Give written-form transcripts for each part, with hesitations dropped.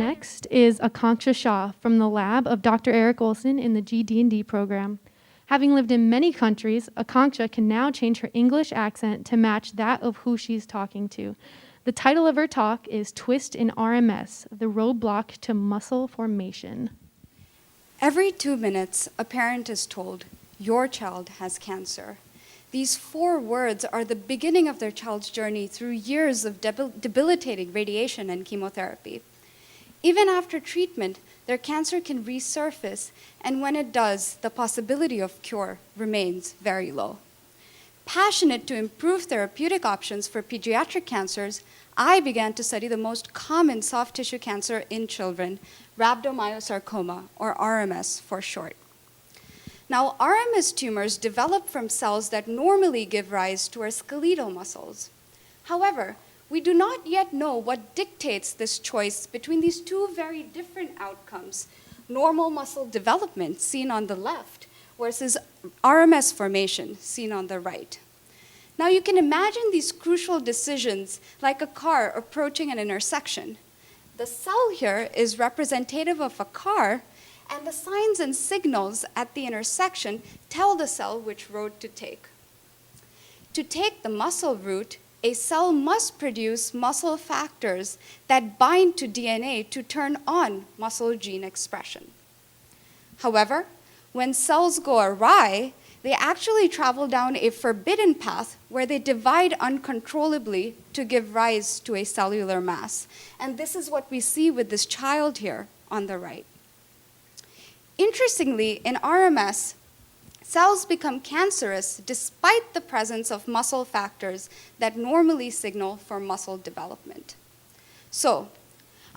next is Akanksha Shah from the lab of Dr. Eric Olson in the GD&D program. Having lived in many countries, Akanksha can now change her English accent to match that of who she's talking to. The title of her talk is Twist in RMS, the Roadblock to Muscle Formation. Every 2 minutes, a parent is told, your child has cancer. These 4 words are the beginning of their child's journey through years of debilitating radiation and chemotherapy. Even after treatment, their cancer can resurface, and when it does, the possibility of cure remains very low. Passionate to improve therapeutic options for pediatric cancers, I began to study the most common soft tissue cancer in children, rhabdomyosarcoma, or RMS for short. Now, RMS tumors develop from cells that normally give rise to our skeletal muscles. However, we do not yet know what dictates this choice between these 2 very different outcomes, normal muscle development, seen on the left, versus RMS formation, seen on the right. Now, you can imagine these crucial decisions like a car approaching an intersection. The cell here is representative of a car, and the signs and signals at the intersection tell the cell which road to take. To take the muscle route, a cell must produce muscle factors that bind to DNA to turn on muscle gene expression. However, when cells go awry, they actually travel down a forbidden path where they divide uncontrollably to give rise to a cellular mass. And this is what we see with this child here on the right. Interestingly, in RMS, cells become cancerous despite the presence of muscle factors that normally signal for muscle development. So,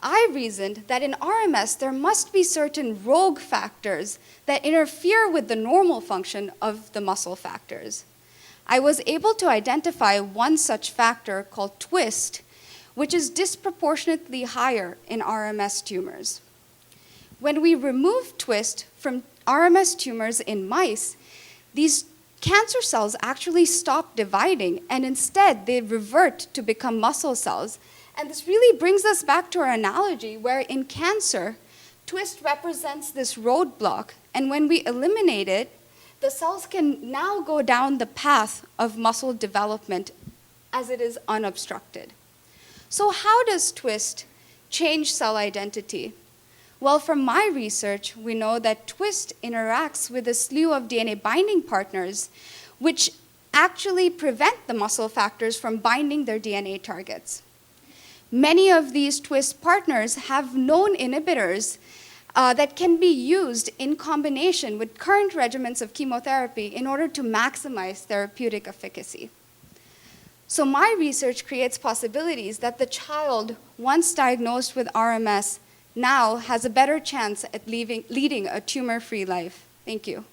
I reasoned that in RMS there must be certain rogue factors that interfere with the normal function of the muscle factors. I was able to identify one such factor called twist, which is disproportionately higher in RMS tumors. When we remove twist from RMS tumors in mice, these cancer cells actually stop dividing, and instead they revert to become muscle cells. And this really brings us back to our analogy where in cancer, twist represents this roadblock, and when we eliminate it, the cells can now go down the path of muscle development as it is unobstructed. So how does twist change cell identity? Well, from my research, we know that twist interacts with a slew of DNA binding partners, which actually prevent the muscle factors from binding their DNA targets. Many of these twist partners have known inhibitors that can be used in combination with current regimens of chemotherapy in order to maximize therapeutic efficacy. So my research creates possibilities that the child, once diagnosed with RMS, now has a better chance at leading a tumor-free life. Thank you.